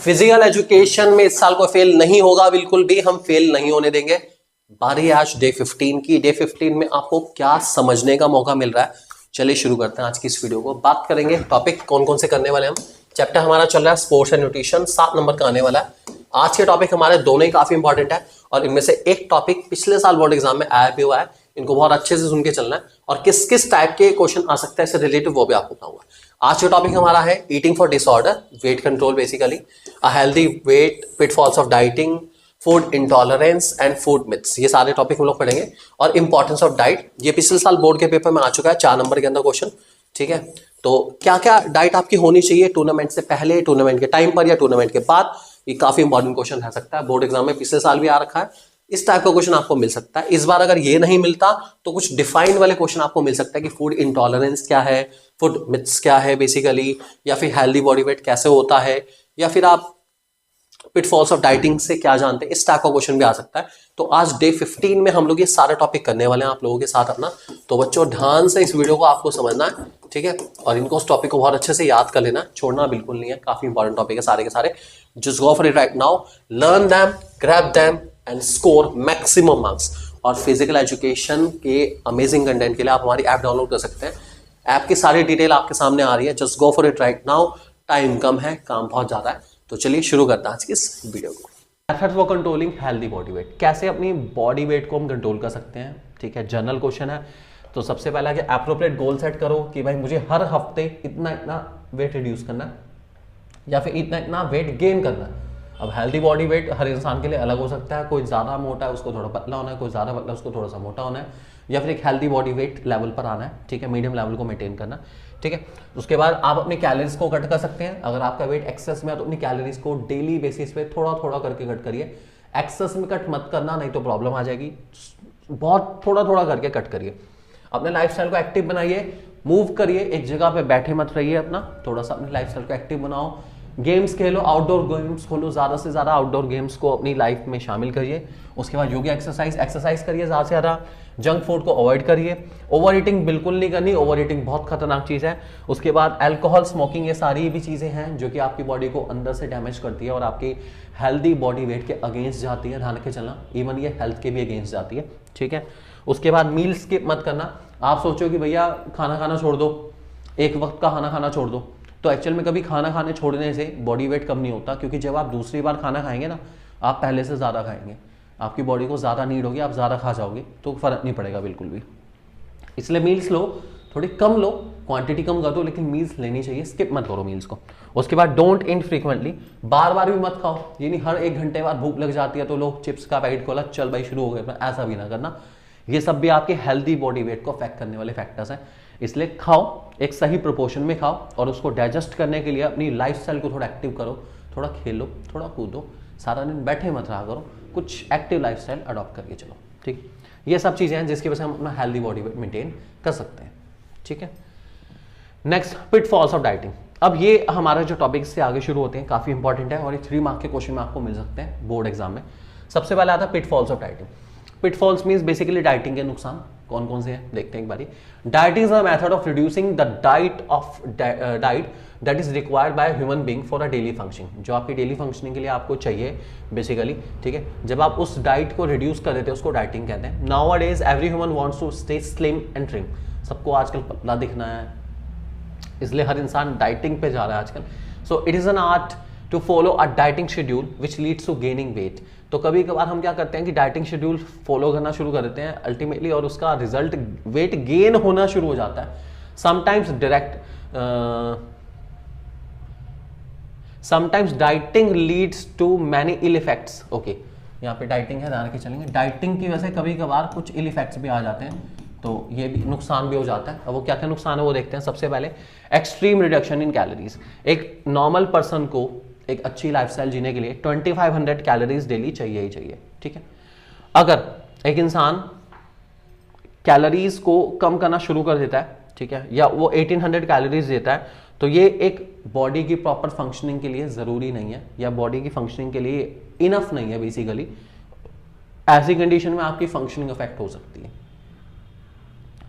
Physical education में इस साल को फेल नहीं होगा, बिल्कुल भी हम फेल नहीं होने देंगे। बारी है आज डे 15 की। डे 15 में आपको क्या समझने का मौका मिल रहा है, चलिए शुरू करते हैं आज की इस वीडियो को। बात करेंगे टॉपिक कौन कौन से करने वाले हैं हम। चैप्टर हमारा चल रहा है स्पोर्ट्स एंड न्यूट्रिशन, 7 नंबर का आने वाला है। आज के टॉपिक हमारे दोनों ही काफी इंपॉर्टेंट है और इनमें से एक टॉपिक पिछले साल बोर्ड एग्जाम में आया भी हुआ है, इनको बहुत अच्छे से सुन के चलना है और किस किस टाइप के क्वेश्चन आ सकता है इससे रिलेटिव वो भी आपको बताऊंगा। आज का टॉपिक हमारा है eating for disorder, weight control basically, a healthy weight, pitfalls of dieting, food intolerance and food myths. ये सारे टॉपिक हम लोग पढ़ेंगे और इंपॉर्टेंस ऑफ डाइट। ये पिछले साल बोर्ड के पेपर में आ चुका है 4 नंबर के अंदर क्वेश्चन, ठीक है। तो क्या क्या डाइट आपकी होनी चाहिए टूर्नामेंट से पहले, टूर्नामेंट के टाइम पर या टूर्नामेंट के बाद, ये काफी इंपॉर्टेंट क्वेश्चन रह सकता है। बोर्ड एग्जाम में पिछले साल भी आ रखा है, इस टाइप का क्वेश्चन आपको मिल सकता है। इस बार अगर ये नहीं मिलता तो कुछ डिफाइंड वाले क्वेश्चन आपको मिल सकता है कि फूड इंटॉलरेंस क्या है, फूड मिथ्स क्या है बेसिकली, या फिर हेल्दी बॉडी वेट कैसे होता है, या फिर आप पिटफॉल्स ऑफ डाइटिंग से क्या जानते हैं, इस टाइप का क्वेश्चन भी आ सकता है। तो आज डे 15 में हम लोग ये सारे टॉपिक करने वाले हैं आप लोगों के साथ अपना। तो बच्चों ध्यान से इस वीडियो को आपको समझना है, ठीक है, और इनको उस टॉपिक को बहुत अच्छे से याद कर लेना, छोड़ना बिल्कुल नहीं है। काफी इंपॉर्टेंट टॉपिक है सारे के सारे। Just go for it right now, learn them, grab them and score maximum marks. और फिजिकल एजुकेशन के अमेजिंग कंटेंट के लिए आप हमारी ऐप डाउनलोड कर सकते हैं। ऐप की सारी डिटेल आपके सामने आ रही है, just go for it right now. Time कम है, काम बहुत ज्यादा है, तो चलिए शुरू करते हैं आज की इस वीडियो को। Methods for controlling healthy body weight, कैसे अपनी बॉडी वेट को हम कंट्रोल कर सकते हैं, ठीक है। जनरल क्वेश्चन है। तो सबसे पहला कि एप्रोप्रिएट गोल सेट करो कि भाई मुझे हर हफ्ते इतना इतना वेट रिड्यूस करना है या फिर इतना इतना वेट गेन करना है। अब हेल्दी बॉडी वेट हर इंसान के लिए अलग हो सकता है, कोई ज़्यादा मोटा है उसको थोड़ा पतला होना है, कोई ज़्यादा पतला उसको थोड़ा सा मोटा होना है, या फिर एक हेल्दी बॉडी वेट लेवल पर आना है, ठीक है, मीडियम लेवल को मेंटेन करना, ठीक है। उसके बाद आप अपनी कैलोरीज को कट कर सकते हैं। अगर आपका वेट एक्सेस में है तो अपनी कैलोरीज को डेली बेसिस पे थोड़ा थोड़ा करके कट करिए। एक्सेस में कट मत करना, नहीं तो प्रॉब्लम आ जाएगी। बहुत थोड़ा थोड़ा करके कट करिए। अपने लाइफस्टाइल को एक्टिव बनाइए, मूव करिए, एक जगह पे बैठे मत रहिए, अपना थोड़ा सा अपने लाइफस्टाइल को एक्टिव बनाओ। गेम्स खेलो, आउटडोर गेम्स खोलो, ज़्यादा से ज़्यादा आउटडोर गेम्स को अपनी लाइफ में शामिल करिए। उसके बाद योगा एक्सरसाइज करिए ज़्यादा से ज़्यादा। जंक फूड को अवॉइड करिए। ओवर ईटिंग बिल्कुल नहीं करनी, ओवर ईटिंग बहुत खतरनाक चीज़ है। उसके बाद अल्कोहल, स्मोकिंग, ये सारी भी चीज़ें हैं जो कि आपकी बॉडी को अंदर से डैमेज करती है और आपकी हेल्दी बॉडी वेट के अगेंस्ट जाती है। ध्यान रखे चलना, इवन ये हेल्थ के भी अगेंस्ट जाती है, ठीक है। उसके बाद मील स्किप मत करना। आप सोचो कि भैया खाना खाना छोड़ दो, एक वक्त का खाना खाना छोड़ दो, तो एक्चुअल में कभी खाना खाने छोड़ने से बॉडी वेट कम नहीं होता, क्योंकि जब आप दूसरी बार खाना खाएंगे ना, आप पहले से ज़्यादा खाएंगे, आपकी बॉडी को ज़्यादा नीड होगी, आप ज़्यादा खा जाओगे, तो फ़र्क नहीं पड़ेगा बिल्कुल भी। इसलिए मील्स लो, थोड़ी कम लो, क्वांटिटी कम कर दो, लेकिन मील्स लेनी चाहिए, स्किप मत करो मील्स को। उसके बाद डोंट ईट फ्रीक्वेंटली, बार बार भी मत खाओ। ये नहीं हर 1 घंटे बाद भूख लग जाती है तो लोग चिप्स का पैकेट खोला, चल भाई शुरू हो गए, ऐसा भी ना करना। ये सब भी आपके हेल्दी बॉडी वेट को अफेक्ट करने वाले फैक्टर्स हैं। इसलिए खाओ, एक सही प्रोपोर्शन में खाओ और उसको डाइजेस्ट करने के लिए अपनी लाइफस्टाइल को थोड़ा एक्टिव करो, थोड़ा खेलो, थोड़ा कूदो, सारा दिन बैठे मत रहा करो, कुछ एक्टिव लाइफस्टाइल अडॉप्ट करके चलो, ठीक। ये सब चीज़ें हैं जिसकी वजह से हम अपना हेल्दी बॉडी वेट मेंटेन कर सकते हैं, ठीक है। Next, pitfalls of dieting. अब ये हमारा जो टॉपिक से आगे शुरू होते हैं, काफ़ी इंपॉर्टेंट है और ये 3 मार्क के क्वेश्चन में आपको मिल सकते हैं बोर्ड एग्जाम में। सबसे पहले आता है pitfalls of dieting. Pitfalls means basically dieting के नुकसान कौन कौन से हैं, देखते हैं एक बारी। Dieting is a method of reducing the diet that is required by human being for a daily functioning, जो आपकी डेली फंक्शनिंग के लिए आपको चाहिए बेसिकली, ठीक है। जब आप उस डाइट को रिड्यूस कर देते हैं उसको डाइटिंग कहते हैं। Nowadays every human wants to stay slim and trim, सबको आजकल पतला दिखना है, इसलिए हर इंसान डाइटिंग पे जा रहा है आजकल। So it is an art to follow a dieting schedule which leads to gaining weight. तो कभी कभार हम क्या करते हैं कि डाइटिंग शेड्यूल फॉलो करना शुरू कर देते हैं अल्टीमेटली, और उसका रिजल्ट वेट गेन होना शुरू हो जाता है। Sometimes dieting leads to many ill effects. Okay, यहाँ पे डाइटिंग है, ध्यान रखे चलेंगे। डाइटिंग की वजह से कभी कभार कुछ इल इफेक्ट्स भी आ जाते हैं, तो ये भी नुकसान भी हो जाता है। अब वो क्या क्या नुकसान है वो देखते हैं। सबसे पहले एक्सट्रीम रिडक्शन इन कैलोरीज। एक नॉर्मल पर्सन को एक अच्छी लाइफस्टाइल जीने के लिए 2500 कैलोरीज डेली चाहिए ही चाहिए, ठीक है। अगर एक इंसान कैलोरीज को कम करना शुरू कर देता है, ठीक है, या वो 1800 कैलोरीज देता है, तो ये एक बॉडी की प्रॉपर फंक्शनिंग के लिए जरूरी नहीं है, या बॉडी की फंक्शनिंग के लिए इनफ नहीं है बेसिकली। ऐसी कंडीशन में आपकी फंक्शनिंग अफेक्ट हो सकती है।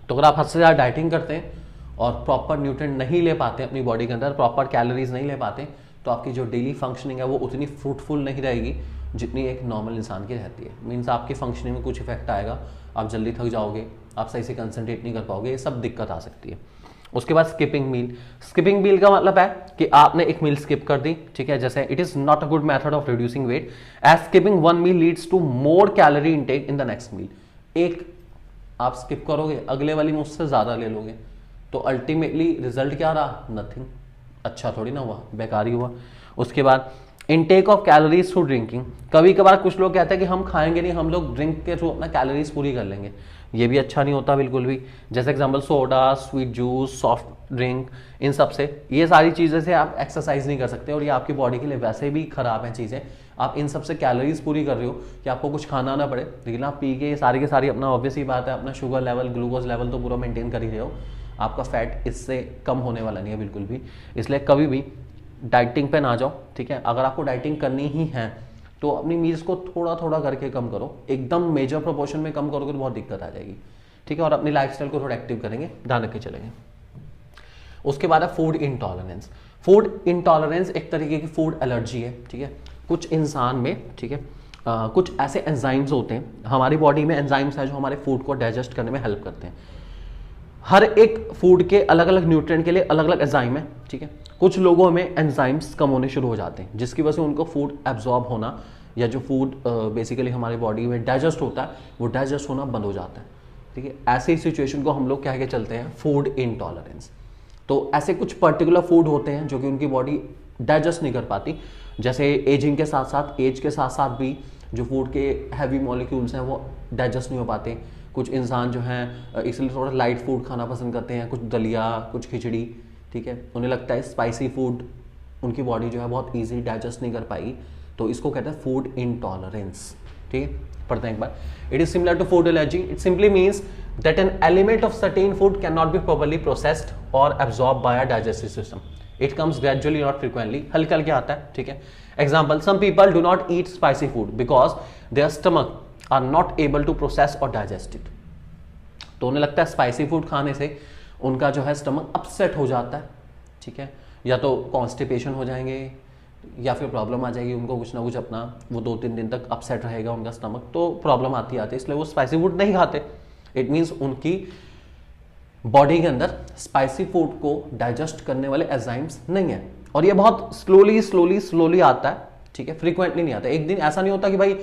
तो अगर आप हद से ज़्यादा डाइटिंग करते हैं और प्रॉपर न्यूट्रिएंट नहीं ले पाते अपनी बॉडी के अंदर, प्रॉपर कैलोरीज नहीं ले पाते, तो आपकी जो डेली फंक्शनिंग है वो उतनी फ्रूटफुल नहीं रहेगी जितनी एक नॉर्मल इंसान की रहती है। मीन्स आपकी फंक्शनिंग में कुछ इफेक्ट आएगा, आप जल्दी थक जाओगे, आप सही से कंसंट्रेट नहीं कर पाओगे, ये सब दिक्कत आ सकती है। उसके बाद स्किपिंग मील। स्किपिंग मील का मतलब है कि आपने एक मील स्किप कर दी, ठीक है। जैसे it is not a good method of reducing weight as skipping one meal leads to more calorie intake in the next meal. एक आप स्किप करोगे, अगले वाली में उससे ज्यादा ले लोगे, तो अल्टीमेटली रिजल्ट क्या रहा? नथिंग। अच्छा थोड़ी ना हुआ, बेकार ही हुआ। उसके बाद intake of calories through drinking. कभी कभार कुछ लोग कहते हैं कि हम खाएंगे नहीं, हम लोग ड्रिंक के थ्रू अपना कैलोरीज पूरी कर लेंगे। ये भी अच्छा नहीं होता बिल्कुल भी। जैसे example soda, sweet juice, soft drink, इन सब से, ये सारी चीज़ें से आप एक्सरसाइज नहीं कर सकते और ये आपकी बॉडी के लिए वैसे भी खराब हैं चीज़ें। आप इन सब से कैलोरीज पूरी कर रहे हो कि आपको कुछ खाना ना पड़े, लेकिन आप पी के सारी की सारी अपना, ऑब्वियस ही बात है, अपना शुगर लेवल, ग्लूकोज लेवल तो पूरा मेंटेन कर ही रहे हो। आपका फैट इससे कम होने वाला नहीं है बिल्कुल भी। इसलिए कभी भी डाइटिंग पे ना जाओ, ठीक है। अगर आपको डाइटिंग करनी ही है तो अपनी मील्स को थोड़ा थोड़ा करके कम करो। एकदम मेजर प्रोपोर्शन में कम करोगे तो बहुत दिक्कत आ जाएगी, ठीक है। और अपनी लाइफस्टाइल को थोड़ा एक्टिव करेंगे, ध्यान रख के चलेंगे। उसके बाद है फूड इंटॉलरेंस। फूड इंटॉलरेंस एक तरीके की फूड एलर्जी है, ठीक है। कुछ इंसान में, ठीक है, कुछ ऐसे एंजाइम्स होते हैं, हमारी बॉडी में एंजाइम्स है जो हमारे फूड को डाइजेस्ट करने में हेल्प करते हैं। हर एक फूड के अलग अलग न्यूट्रिएंट के लिए अलग अलग एंजाइम है, ठीक है। कुछ लोगों में एंजाइम्स कम होने शुरू हो जाते हैं, जिसकी वजह से उनको फूड एब्जॉर्ब होना, या जो फूड बेसिकली हमारी बॉडी में डाइजेस्ट होता है वो डाइजेस्ट होना बंद हो जाता है, ठीक है। ऐसे सिचुएशन को हम लोग कह के चलते हैं फूड इंटॉलरेंस। तो ऐसे कुछ पर्टिकुलर फूड होते हैं जो कि उनकी बॉडी डाइजेस्ट नहीं कर पाती। जैसे एजिंग के साथ साथ, एज के साथ साथ भी जो फूड के हैवी मॉलिक्यूल्स हैं वो डाइजेस्ट नहीं हो पाते। कुछ इंसान जो हैं इसलिए थोड़ा लाइट फूड खाना पसंद करते हैं, कुछ दलिया, कुछ खिचड़ी, ठीक है। उन्हें लगता है स्पाइसी फूड उनकी बॉडी जो है बहुत ईजी डाइजेस्ट नहीं कर पाएगी, तो इसको कहते हैं फूड इंटॉलरेंस, ठीक है। पढ़ते हैं एक बार। It is similar to food allergy. It simply means that an element of certain food can not be properly processed और absorb by a digestive system. It comes gradually, not frequently. हल्का हल्के आता है, ठीक है। Example, some people do not eat spicy food because their stomach are not able to process और digest it. तो उन्हें लगता है स्पाइसी फूड खाने से उनका जो है स्टमक अपसेट हो जाता है, ठीक है। या तो कॉन्स्टिपेशन हो जाएंगे या फिर प्रॉब्लम आ जाएगी उनको, कुछ ना कुछ अपना, वो 2-3 दिन तक अपसेट रहेगा उनका स्टमक, तो प्रॉब्लम आती है, इसलिए वो स्पाइसी फूड नहीं खाते। इट मीन्स उनकी बॉडी के अंदर स्पाइसी फूड को डाइजेस्ट करने वाले एंजाइम्स नहीं है। और ये बहुत स्लोली आता है, ठीक है, फ्रीक्वेंटली नहीं आता। एक दिन ऐसा नहीं होता कि भाई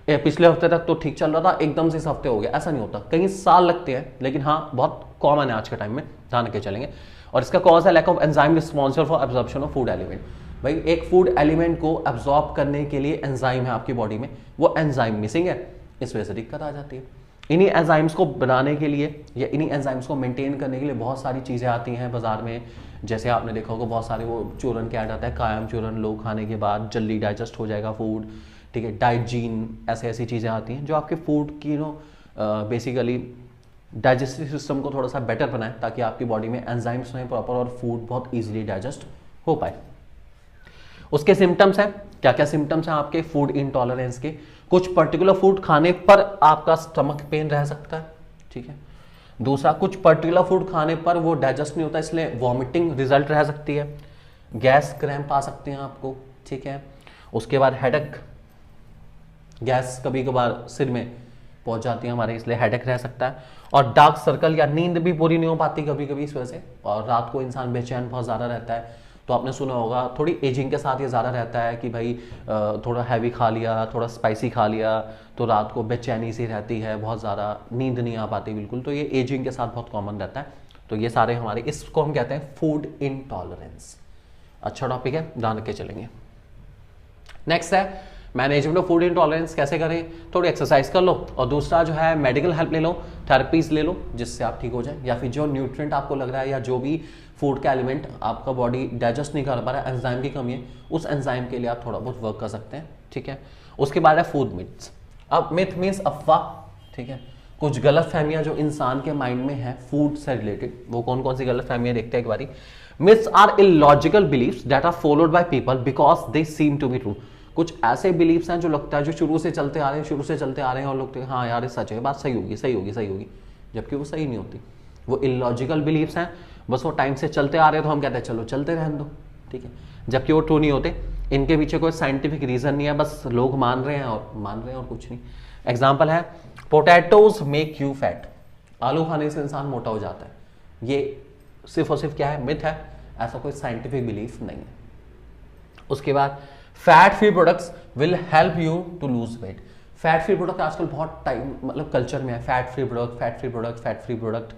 पिछले हफ्ते तक तो ठीक चल रहा था, एकदम से इस हफ्ते हो गया, ऐसा नहीं होता। कई साल लगते हैं, लेकिन हाँ बहुत कॉमन है आज के टाइम में, ध्यान रख के चलेंगे। और इसका कॉज है lack of enzyme responsible for absorption of food element. भाई एक फूड एलिमेंट को एब्जॉर्ब करने के लिए एंजाइम है आपकी बॉडी में, वो एंजाइम मिसिंग है, इस वजह से दिक्कत आ जाती है। इन्हीं एंजाइम्स को बनाने के लिए या इन्हीं एंजाइम्स को मेंटेन करने के लिए बहुत सारी चीज़ें आती हैं बाजार में। जैसे आपने देखा होगा बहुत सारे वो चूरन के ऐड आता है, कायम चूरन, लोग खाने के बाद जल्दी डाइजेस्ट हो जाएगा फूड, ठीक है। डाइजीन, ऐसी चीज़ें आती हैं जो आपके फूड की बेसिकली डाइजेस्टिव सिस्टम को थोड़ा सा बेटर बनाए, ताकि आपकी बॉडी में एंजाइम्स रहें प्रॉपर और फूड बहुत ईजिली डाइजेस्ट हो पाए। उसके सिम्टम्स हैं, क्या क्या सिम्टम्स हैं आपके फूड इंटॉलरेंस के। कुछ पर्टिकुलर फूड खाने पर आपका स्टमक पेन रह सकता है, ठीक है। दूसरा, कुछ पर्टिकुलर फूड खाने पर वो डाइजेस्ट नहीं होता, इसलिए वॉमिटिंग रिजल्ट रह सकती है। गैस क्रैम्प आ सकते हैं आपको, ठीक है। उसके बाद हेडेक, गैस कभी कभार सिर में पहुंच जाती है हमारे, इसलिए हेडेक रह सकता है। और डार्क सर्कल या नींद भी पूरी नहीं हो पाती कभी कभी इस वजह से, और रात को इंसान बेचैन बहुत ज़्यादा रहता है। तो आपने सुना होगा, थोड़ी एजिंग के साथ ये ज़्यादा रहता है कि भाई थोड़ा हैवी खा लिया, थोड़ा स्पाइसी खा लिया, तो रात को बेचैनी सी रहती है, बहुत ज़्यादा नींद नहीं आ पाती बिल्कुल। तो ये एजिंग के साथ बहुत कॉमन रहता है। तो ये सारे हमारे, इसको हम कहते हैं फूड इंटॉलरेंस। अच्छा टॉपिक है, ध्यान रख के चलेंगे। नेक्स्ट है मैनेजमेंट ऑफ फूड इंटॉलरेंस कैसे करें। थोड़ी एक्सरसाइज कर लो, और दूसरा जो है मेडिकल हेल्प ले लो, थेरेपीज ले लो, जिससे आप ठीक हो जाए। या फिर जो न्यूट्रिएंट आपको लग रहा है या जो भी फूड का एलिमेंट आपका बॉडी डाइजेस्ट नहीं कर पा रहा है, एंजाइम की कमी है, उस एंजाइम के लिए आप थोड़ा बहुत वर्क कर सकते हैं, ठीक है। उसके बाद है फूड मिथ्स। अब मिथ मीन्स अफवाह, ठीक है। कुछ गलत फहमियां जो इंसान के माइंड में है फूड से रिलेटेड, वो कौन कौन सी गलत फहमियां देखते हैं एक बारी। Myths are illogical beliefs that are followed by people because they seem to be true. कुछ ऐसे बिलीव्स हैं जो लगता है, जो शुरू से चलते आ रहे हैं और लोग हाँ यार ये सच है, बात सही होगी, जबकि वो सही नहीं होती। वो इलॉजिकल बिलीव्स हैं, बस वो टाइम से चलते आ रहे हैं, तो हम कहते हैं चलो चलते रहने दो, ठीक है, जबकि वो ट्रू नहीं होते। इनके पीछे कोई साइंटिफिक रीजन नहीं है, बस लोग मान रहे हैं और कुछ नहीं। एग्जाम्पल है पोटैटोज मेक यू फैट, आलू खाने से इंसान मोटा हो जाता है। ये सिर्फ और सिर्फ क्या है, मिथ है, ऐसा कोई साइंटिफिक बिलीफ नहीं है। उसके बाद fat free products will help you to lose weight. Fat free product आजकल बहुत टाइम मतलब कल्चर में है, fat free product, fat free product, fat free product,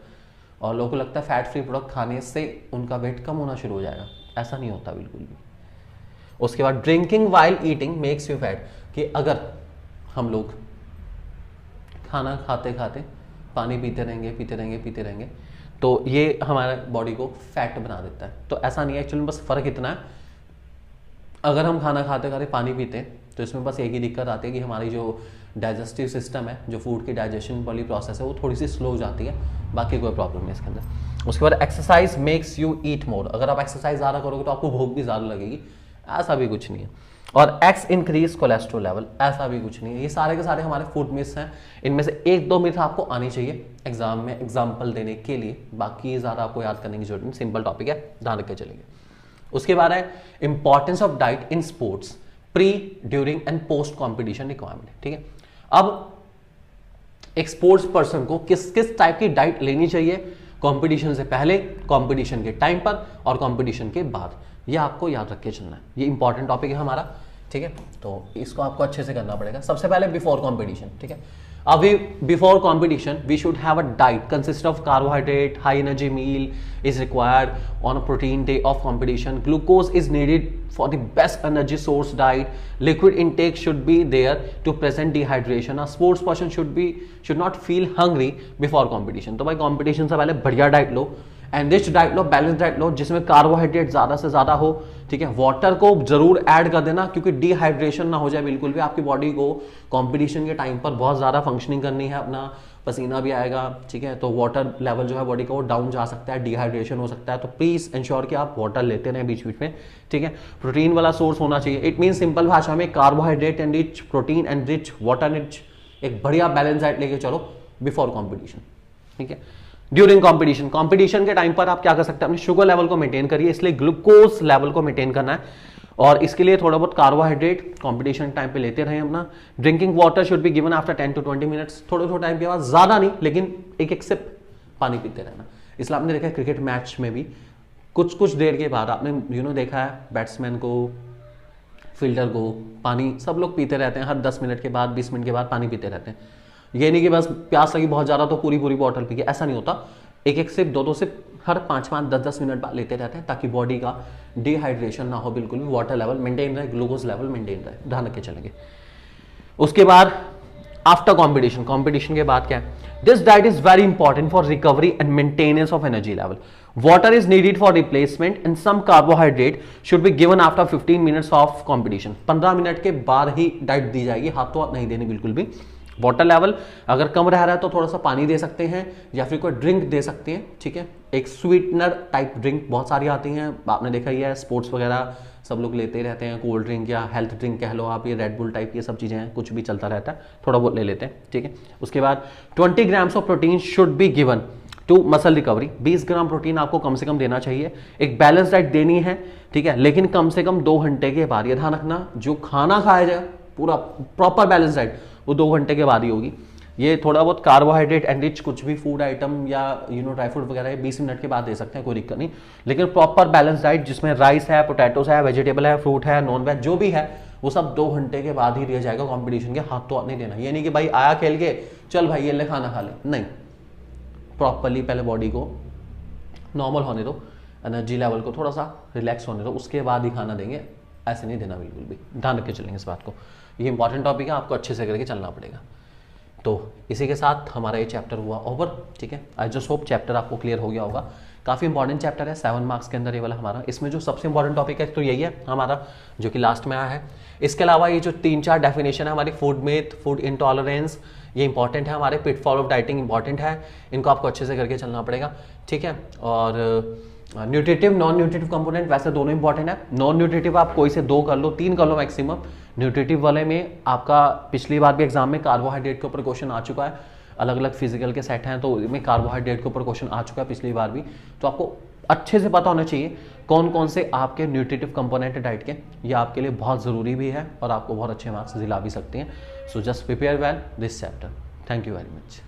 और लोगों को लगता है फैट फ्री प्रोडक्ट खाने से उनका वेट कम होना शुरू हो जाएगा। ऐसा नहीं होता बिल्कुल भी। उसके बाद drinking while eating makes you fat, कि अगर हम लोग खाना खाते खाते पानी पीते रहेंगे तो ये हमारे बॉडी को फैट बना देता है। तो ऐसा नहीं है, एक्चुअली बस फर्क इतना है, अगर हम खाना खाते खाते पानी पीते हैं तो इसमें बस एक ही दिक्कत आती है कि हमारी जो डाइजेस्टिव सिस्टम है, जो फूड की डाइजेशन वाली प्रोसेस है, वो थोड़ी सी स्लो हो जाती है, बाकी कोई प्रॉब्लम नहीं इसके अंदर। उसके बाद एक्सरसाइज मेक्स यू ईट मोर, अगर आप एक्सरसाइज ज़्यादा करोगे तो आपको भूख भी ज़्यादा लगेगी, ऐसा भी कुछ नहीं है। और एक्स इंक्रीज कोलेस्ट्रॉल लेवल, ऐसा भी कुछ नहीं है। ये सारे के सारे हमारे फूड मिथ्स हैं, इनमें से 1-2 मिथ आपको आनी चाहिए एग्जाम में एग्जाम्पल देने के लिए, बाकी ज़्यादा आपको याद करने की जरूरत नहीं, सिंपल टॉपिक है, ध्यान रख के चलेंगे। उसके बाद है importance of diet in sports pre, during and post competition requirement. ठीक है, अब एक स्पोर्ट्स पर्सन को किस किस टाइप की डाइट लेनी चाहिए कंपटीशन से पहले, कंपटीशन के टाइम पर और कंपटीशन के बाद, ये आपको याद रख के चलना है। ये इंपॉर्टेंट टॉपिक है हमारा, ठीक है, तो इसको आपको अच्छे से करना पड़ेगा। सबसे पहले बिफोर कंपटीशन, ठीक है, अभी before competition we should have a diet consist of carbohydrate, high energy meal is required on a protein day of competition, glucose is needed for the best energy source diet, liquid intake should be there to prevent dehydration, a sports person should not feel hungry before competition। तो भाई competition से पहले बढ़िया diet लो, enrich diet लो, balance diet लो, जिसमें carbohydrate ज्यादा से ज्यादा हो, ठीक है, वाटर को जरूर ऐड कर देना, क्योंकि डिहाइड्रेशन ना हो जाए बिल्कुल भी। आपकी बॉडी को कंपटीशन के टाइम पर बहुत ज्यादा फंक्शनिंग करनी है, अपना पसीना भी आएगा, ठीक है, तो वाटर लेवल जो है बॉडी का वो डाउन जा सकता है, डिहाइड्रेशन हो सकता है। तो प्लीज इंश्योर कि आप वाटर लेते रहें बीच बीच में, ठीक है। प्रोटीन वाला सोर्स होना चाहिए, इट मीन सिंपल भाषा में carbohydrate and rich, protein and rich, water rich, एक बढ़िया बैलेंस डाइट लेके चलो बिफोर कॉम्पिटिशन, ठीक है। ड्यूरिंग कॉम्पिटिशन, कॉम्पिटिशन के टाइम पर आप क्या कर सकते हैं, अपने शुगर लेवल को मेंटेन करिए, इसलिए ग्लूकोज लेवल को मेंटेन करना है, और इसके लिए थोड़ा बहुत कार्बोहाइड्रेट कंपटीशन टाइम पे लेते रहें अपना। Drinking water should be given after 10 to 20 minutes, थोड़े थोड़े टाइम के बाद, ज्यादा नहीं लेकिन एक सिप पानी पीते रहना। इसलिए आपने देखा है क्रिकेट मैच में भी कुछ कुछ देर के बाद आपने देखा है बैट्समैन को, फील्डर को पानी सब लोग पीते रहते हैं, हर 10 मिनट के बाद 20 मिनट के बाद पानी पीते रहते हैं। ये नहीं कि बस प्यास लगी बहुत ज्यादा तो पूरी पूरी बॉटल पी के, ऐसा नहीं होता, एक सिप 2-2 सिप हर 5-5, 10-10 मिनट बाद लेते रहते हैं, ताकि बॉडी का डिहाइड्रेशन ना हो, बिल्कुल भी वाटर लेवल मेंटेन रहे, ग्लूकोज लेवल मेंटेन रहे, ध्यान रख के चलेंगे। उसके बाद आफ्टर कॉम्पिटिशन, कॉम्पिटिशन के बाद क्या है, this diet is very important for recovery and maintenance of energy level, water is needed for replacement and some carbohydrate should be given after 15 minutes of competition. 15 minute के बाद ही diet दी जाएगी, हाथों हाथ नहीं देनी बिल्कुल भी। वाटर लेवल अगर कम रह रहा है तो थोड़ा सा पानी दे सकते हैं या फिर कोई ड्रिंक दे सकते हैं, ठीक है, एक स्वीटनर टाइप ड्रिंक बहुत सारी आती हैं, आपने देखा ही है, स्पोर्ट्स वगैरह सब लोग लेते रहते हैं, कोल्ड ड्रिंक या हेल्थ ड्रिंक कह लो आप, ये रेड बुल टाइप ये सब चीज़ें हैं, कुछ भी चलता रहता है, थोड़ा बहुत ले लेते हैं, ठीक है। उसके बाद 20 grams of protein should be given to muscle recovery, 20 gram protein आपको कम से कम देना चाहिए। एक बैलेंस डाइट देनी है, ठीक है, लेकिन कम से कम 2 घंटे के बाद, ये ध्यान रखना, जो खाना खाया जाए पूरा प्रॉपर बैलेंस डाइट वो 2 घंटे के बाद ही होगी। ये थोड़ा बहुत कार्बोहाइड्रेट एनरिच कुछ भी फूड आइटम या ड्राई फ्रूट वगैरह 20 मिनट के बाद दे सकते हैं, कोई दिक्कत नहीं, लेकिन प्रॉपर बैलेंस डाइट जिसमें राइस है, पोटैटोस है, वेजिटेबल है, फ्रूट है, नॉन वेज जो भी है, वो सब 2 घंटे के बाद ही दिया जाएगा कंपटीशन के, हाथ तो हाथ नहीं देना। ये नहीं कि भाई आया खेल के चल भाई ये ले खाना खा ले, नहीं, प्रॉपरली पहले बॉडी को नॉर्मल होने दो, एनर्जी लेवल को थोड़ा सा रिलैक्स होने दो, उसके बाद ही खाना देंगे, ऐसे नहीं देना बिल्कुल भी, ध्यान रख के चलेंगे इस बात को। ये इंपॉर्टेंट टॉपिक है, आपको अच्छे से करके चलना पड़ेगा। तो इसी के साथ हमारा ये चैप्टर हुआ ओवर, ठीक है। आई जस्ट होप चैप्टर आपको क्लियर हो गया होगा, काफ़ी इंपॉर्टेंट चैप्टर है, 7 मार्क्स के अंदर ये वाला हमारा। इसमें जो सबसे इंपॉर्टेंट टॉपिक है तो यही है हमारा, जो कि लास्ट में आया है। इसके अलावा ये जो 3-4 डेफिनेशन है हमारी, फूड मिथ, फूड इंटॉलरेंस, ये इंपॉर्टेंट है हमारे, पिटफॉल ऑफ डाइटिंग इंपॉर्टेंट है, इनको आपको अच्छे से करके चलना पड़ेगा, ठीक है। और न्यूट्रिटिव नॉन न्यूट्रिटिव कंपोनेंट वैसे दोनों इंपॉर्टेंट है। नॉन न्यूट्रिटिव आप कोई से 2 कर लो, 3 कर लो मैक्सिमम। न्यूट्रिटिव वाले में आपका पिछली बार भी एग्जाम में कार्बोहाइड्रेट के ऊपर क्वेश्चन आ चुका है, अलग अलग फिजिकल के सेट हैं तो इसमें कार्बोहाइड्रेट के ऊपर क्वेश्चन आ चुका है पिछली बार भी, तो आपको अच्छे से पता होना चाहिए कौन कौन से आपके न्यूट्रिटिव कंपोनेंट है डाइट के, ये आपके लिए बहुत ज़रूरी भी है और आपको बहुत अच्छे मार्क्स दिला भी सकते हैं। So just prepare well this chapter. Thank you very much.